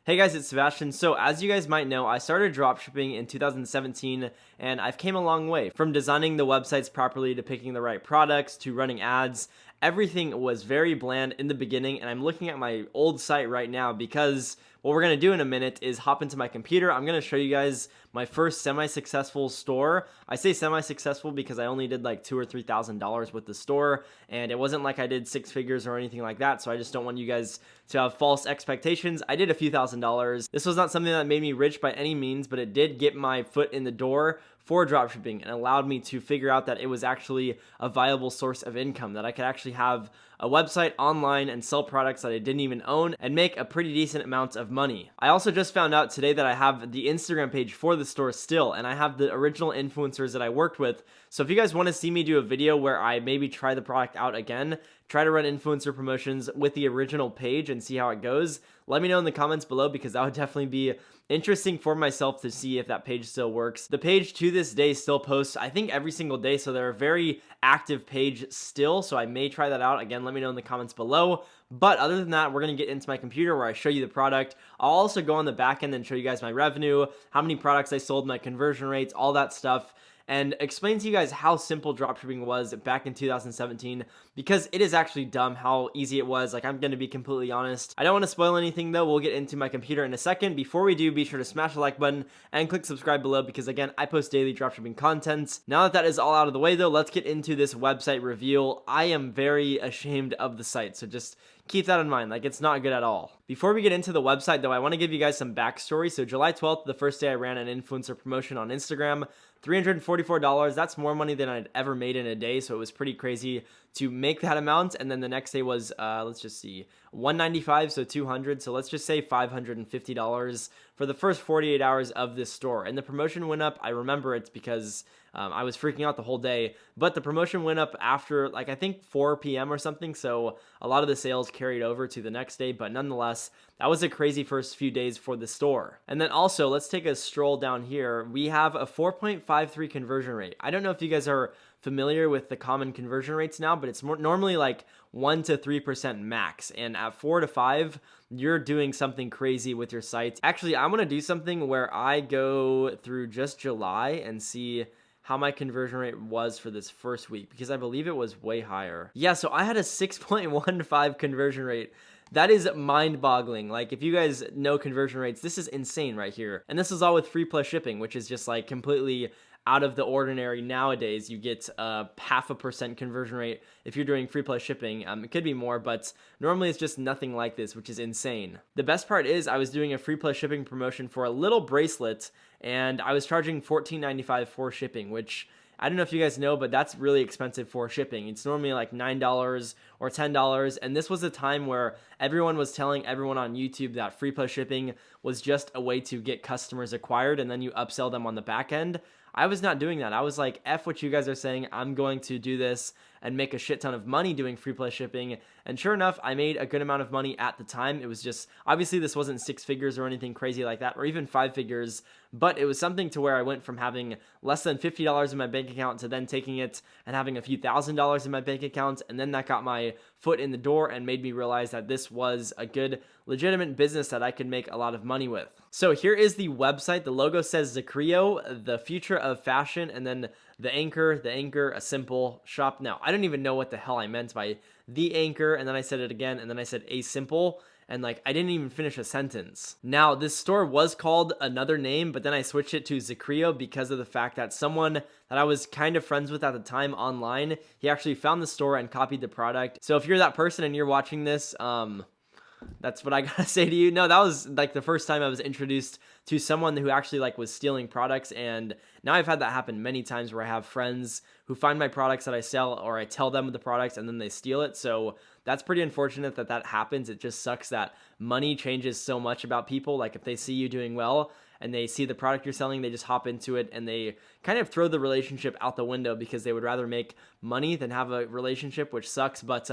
Hey guys, it's Sebastian. So as you guys might know, I started dropshipping in 2017 and I've came a long way. From designing the websites properly to picking the right products to running ads. Everything was very bland in the beginning, and I'm looking at my old site right now because what we're going to do in a minute is hop into my computer. I'm going to show you guys my first semi-successful store. I say semi-successful because I only did like $2,000 or $3,000 with the store, and it wasn't like I did six figures or anything like that, so I just don't want you guys to have false expectations. I did a few $1,000s. This was not something that made me rich by any means, but it did get my foot in the door for dropshipping and allowed me to figure out that it was actually a viable source of income, that I could actually have a website online and sell products that I didn't even own and make a pretty decent amount of money. I also just found out today that I have the Instagram page for the store still, and I have the original influencers that I worked with. So if you guys want to see me do a video where I maybe try the product out again, try to run influencer promotions with the original page and see how it goes, let me know in the comments below, because that would definitely be interesting for myself to see if that page still works. The page to this day still posts, I think, every single day, so they're a very active page still, so I may try that out. Again, let me know in the comments below. But other than that, we're going to get into my computer where I show you the product. I'll also go on the back end and show you guys my revenue, how many products I sold, my conversion rates, all that stuff, and explain to you guys how simple dropshipping was back in 2017, because it is actually dumb how easy it was. Like, I'm going to be completely honest. I don't want to spoil anything though. We'll get into my computer in a second. Before we do, be sure to smash the like button and click subscribe below, because again, I post daily dropshipping content. Now that that is all out of the way though, let's get into this website reveal. I am very ashamed of the site, so just keep that in mind. Like, it's not good at all. Before we get into the website though, I want to give you guys some backstory. So July 12th, the first day I ran an influencer promotion on Instagram, $344. That's more money than I'd ever made in a day, so it was pretty crazy to make that amount. And then the next day was let's just see, $195, so $200, so let's just say $550 for the first 48 hours of this store. And the promotion went up. I remember it because I was freaking out the whole day, but the promotion went up after, like, I think 4 p.m. or something, so a lot of the sales carried over to the next day. But nonetheless, that was a crazy first few days for the store. And then also, let's take a stroll down here. We have a 4.53 conversion rate. I don't know if you guys are familiar with the common conversion rates now, but it's normally like 1 to 3% max. And at 4 to 5, you're doing something crazy with your site. Actually, I want to do something where I go through just July and see how my conversion rate was for this first week, because I believe it was way higher. Yeah, so I had a 6.15 conversion rate. That is mind-boggling. Like, if you guys know conversion rates, this is insane right here. And this is all with free plus shipping, which is just like completely out of the ordinary nowadays. You get a 0.5% conversion rate if you're doing free plus shipping. It could be more, but normally it's just nothing like this, which is insane. The best part is I was doing a free plus shipping promotion for a little bracelet, and I was charging $14.95 for shipping, which I don't know if you guys know, but that's really expensive for shipping. It's normally like $9 or $10, and this was a time where everyone was telling everyone on YouTube that free plus shipping was just a way to get customers acquired, and then you upsell them on the back end. I was not doing that. I was like, F what you guys are saying. I'm going to do this and make a shit ton of money doing free plus shipping. And sure enough, I made a good amount of money at the time. It was just, obviously this wasn't six figures or anything crazy like that, or even 5 figures, but it was something to where I went from having less than $50 in my bank account to then taking it and having a few $1,000s in my bank account. And then that got my foot in the door and made me realize that this was a good, legitimate business that I could make a lot of money with. So here is the website. The logo says Zacrio, the future of fashion, and then the anchor, a simple shop. Now, I don't even know what the hell I meant by the anchor, and then I said it again, and then I said a simple, and like I didn't even finish a sentence. Now, this store was called another name, but then I switched it to Zacrio because of the fact that someone that I was kind of friends with at the time online, he actually found the store and copied the product. So if you're that person and you're watching this, that's what I gotta say to you. No, that was like the first time I was introduced to someone who actually like was stealing products, and now I've had that happen many times where I have friends who find my products that I sell, or I tell them the products and then they steal it. So that's pretty unfortunate that that happens. It just sucks that money changes so much about people. Like, if they see you doing well and they see the product you're selling, they just hop into it and they kind of throw the relationship out the window because they would rather make money than have a relationship, which sucks. But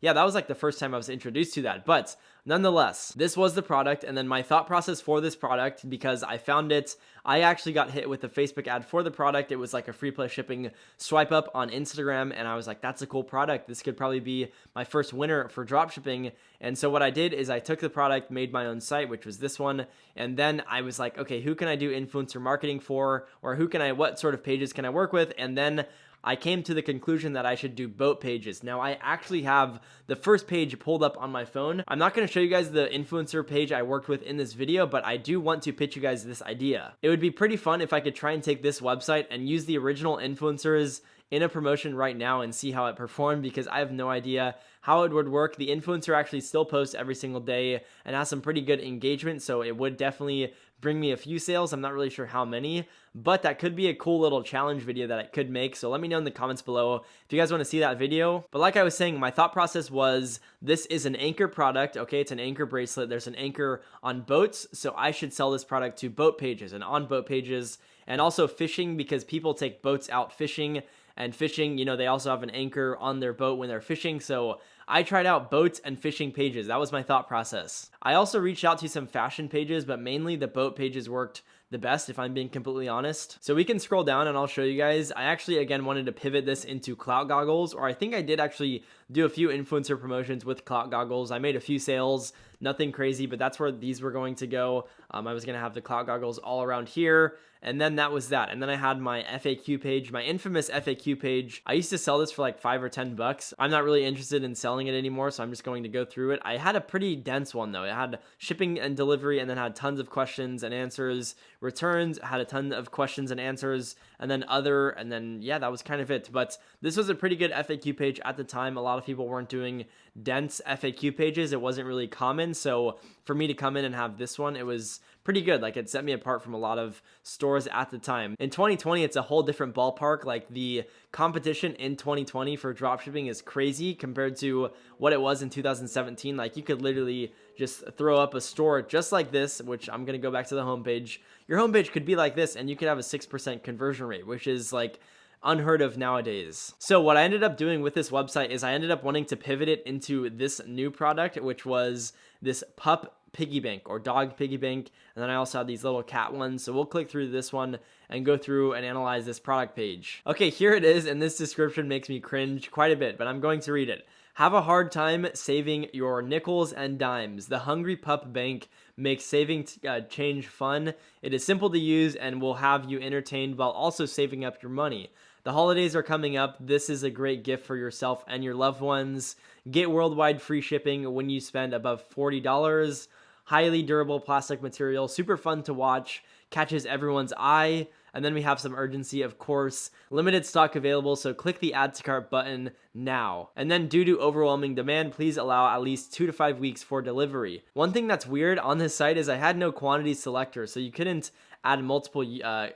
yeah, that was like the first time I was introduced to that. But nonetheless, this was the product. And then my thought process for this product, because I found it, I actually got hit with a Facebook ad for the product. It was like a free plus shipping swipe up on Instagram, and I was like, that's a cool product. This could probably be my first winner for dropshipping. And so what I did is I took the product, made my own site, which was this one, and then I was like, okay, who can I do influencer marketing for, or what sort of pages can I work with? And then I came to the conclusion that I should do boat pages. Now, I actually have the first page pulled up on my phone. I'm not going to show you guys the influencer page I worked with in this video, but I do want to pitch you guys this idea. It would be pretty fun if I could try and take this website and use the original influencers in a promotion right now and see how it performed, because I have no idea how it would work. The influencer actually still posts every single day and has some pretty good engagement, so it would definitely bring me a few sales. I'm not really sure how many, but that could be a cool little challenge video that I could make. So let me know in the comments below if you guys want to see that video. But like I was saying, my thought process was, this is an anchor product. Okay, it's an anchor bracelet. There's an anchor on boats, so I should sell this product to boat pages and on boat pages, and also fishing, because people take boats out fishing. And fishing, they also have an anchor on their boat when they're fishing. So I tried out boats and fishing pages. That was my thought process. I also reached out to some fashion pages, but mainly the boat pages worked the best, if I'm being completely honest. So we can scroll down and I'll show you guys. I actually, again, wanted to pivot this into clout goggles, or I think I did actually do a few influencer promotions with clout goggles. I made a few sales, nothing crazy, but that's where these were going to go. I was going to have the clout goggles all around here. And then that was that. And then I had my FAQ page, my infamous FAQ page. I used to sell this for like $5 or $10. I'm not really interested in selling it anymore, so I'm just going to go through it. I had a pretty dense one though. It had shipping and delivery, and then had tons of questions and answers. Returns had a ton of questions and answers, and then other, and then yeah, that was kind of it. But this was a pretty good FAQ page at the time. A lot of people weren't doing dense FAQ pages. It wasn't really common. So for me to come in and have this one, it was pretty good. Like, it set me apart from a lot of stores at the time. In 2020, it's a whole different ballpark. Like, the competition in 2020 for dropshipping is crazy compared to what it was in 2017. Like, you could literally just throw up a store just like this, which I'm going to go back to the homepage. Your homepage could be like this, and you could have a 6% conversion rate, which is like unheard of nowadays. So what I ended up doing with this website is I ended up wanting to pivot it into this new product, which was this pup piggy bank or dog piggy bank. And then I also have these little cat ones. So we'll click through this one and go through and analyze this product page. Okay, here it is. And this description makes me cringe quite a bit, but I'm going to read it. Have a hard time saving your nickels and dimes. The Hungry Pup Bank makes saving change fun. It is simple to use and will have you entertained while also saving up your money. The holidays are coming up. This is a great gift for yourself and your loved ones. Get worldwide free shipping when you spend above $40. Highly durable plastic material, super fun to watch, catches everyone's eye. And then we have some urgency, of course. Limited stock available, so click the add to cart button now. And then due to overwhelming demand, please allow at least 2 to 5 weeks for delivery. One thing that's weird on this site is I had no quantity selector, so you couldn't add multiple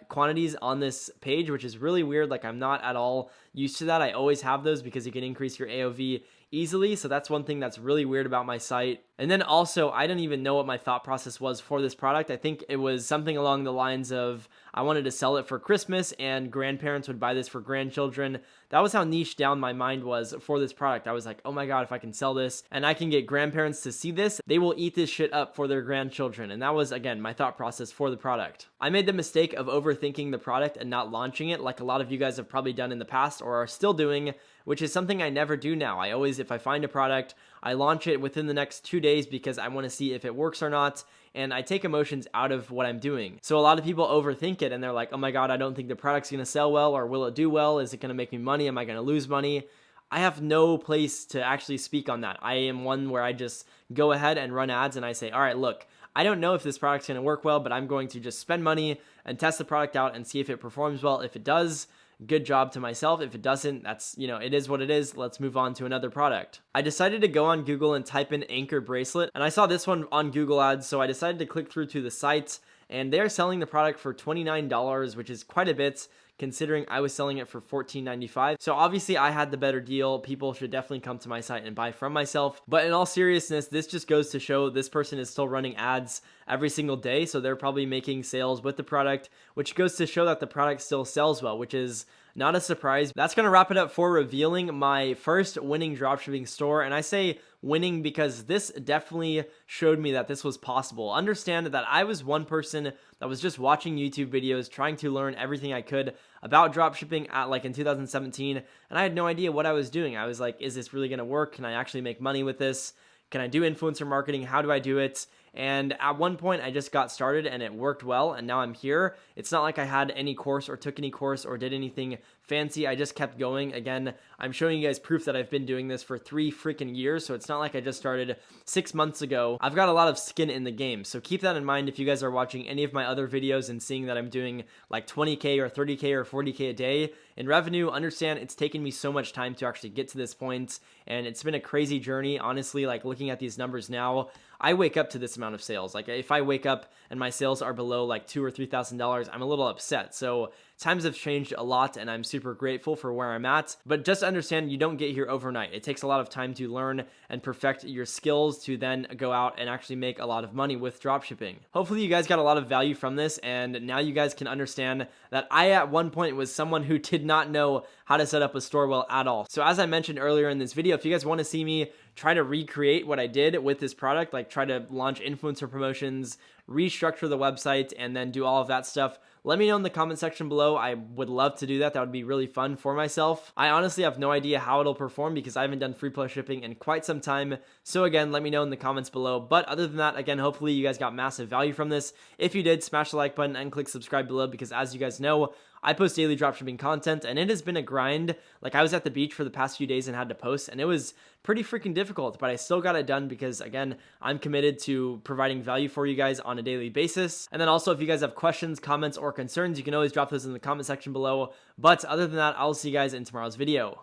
quantities on this page, which is really weird. Like, I'm not at all used to that. I always have those because you can increase your AOV easily. So that's one thing that's really weird about my site. And then also, I don't even know what my thought process was for this product. I think it was something along the lines of, I wanted to sell it for Christmas and grandparents would buy this for grandchildren. That was how niche down my mind was for this product. I was like, oh my God, if I can sell this and I can get grandparents to see this, they will eat this shit up for their grandchildren. And that was, again, my thought process for the product. I made the mistake of overthinking the product and not launching it, like a lot of you guys have probably done in the past or are still doing, which is something I never do now. I always, if I find a product, I launch it within the next 2 days because I want to see if it works or not. And I take emotions out of what I'm doing. So a lot of people overthink it and they're like, oh my God, I don't think the product's going to sell well, or will it do well? Is it going to make me money? Am I going to lose money? I have no place to actually speak on that. I am one where I just go ahead and run ads and I say, all right, look, I don't know if this product's going to work well, but I'm going to just spend money and test the product out and see if it performs well. If it does, good job to myself. If it doesn't, that's, it is what it is. Let's move on to another product. I decided to go on Google and type in anchor bracelet, and I saw this one on Google Ads, so I decided to click through to the site, and they're selling the product for $29, which is quite a bit considering I was selling it for $14.95. So obviously I had the better deal. People should definitely come to my site and buy from myself. But in all seriousness, this just goes to show this person is still running ads every single day. So they're probably making sales with the product, which goes to show that the product still sells well, which is not a surprise. That's going to wrap it up for revealing my first winning dropshipping store. And I say winning because this definitely showed me that this was possible. Understand that I was one person that was just watching YouTube videos, trying to learn everything I could about dropshipping in 2017. And I had no idea what I was doing. I was like, is this really going to work? Can I actually make money with this? Can I do influencer marketing? How do I do it? And at one point, I just got started and it worked well. And now I'm here. It's not like I had any course or took any course or did anything fancy. I just kept going. Again, I'm showing you guys proof that I've been doing this for 3 freaking years. So it's not like I just started 6 months ago. I've got a lot of skin in the game. So keep that in mind if you guys are watching any of my other videos and seeing that I'm doing like 20K or 30K or 40K a day in revenue. Understand it's taken me so much time to actually get to this point. And it's been a crazy journey. Honestly, like looking at these numbers now, I wake up to this amount of sales. Like if I wake up and my sales are below like $2,000 or $3,000, I'm a little upset. So times have changed a lot and I'm super grateful for where I'm at. But just understand you don't get here overnight. It takes a lot of time to learn and perfect your skills to then go out and actually make a lot of money with dropshipping. Hopefully you guys got a lot of value from this, and now you guys can understand that I at one point was someone who did not know how to set up a store well at all. So as I mentioned earlier in this video, if you guys want to see me try to recreate what I did with this product, like try to launch influencer promotions, restructure the website, and then do all of that stuff, let me know in the comment section below. I would love to do that. That would be really fun for myself. I honestly have no idea how it'll perform because I haven't done free plus shipping in quite some time. So again, let me know in the comments below. But other than that, again, hopefully you guys got massive value from this. If you did, smash the like button and click subscribe below because as you guys know, I post daily dropshipping content and it has been a grind. Like I was at the beach for the past few days and had to post, and it was pretty freaking difficult, but I still got it done because again, I'm committed to providing value for you guys on a daily basis. And then also if you guys have questions, comments, or concerns, you can always drop those in the comment section below. But other than that, I'll see you guys in tomorrow's video.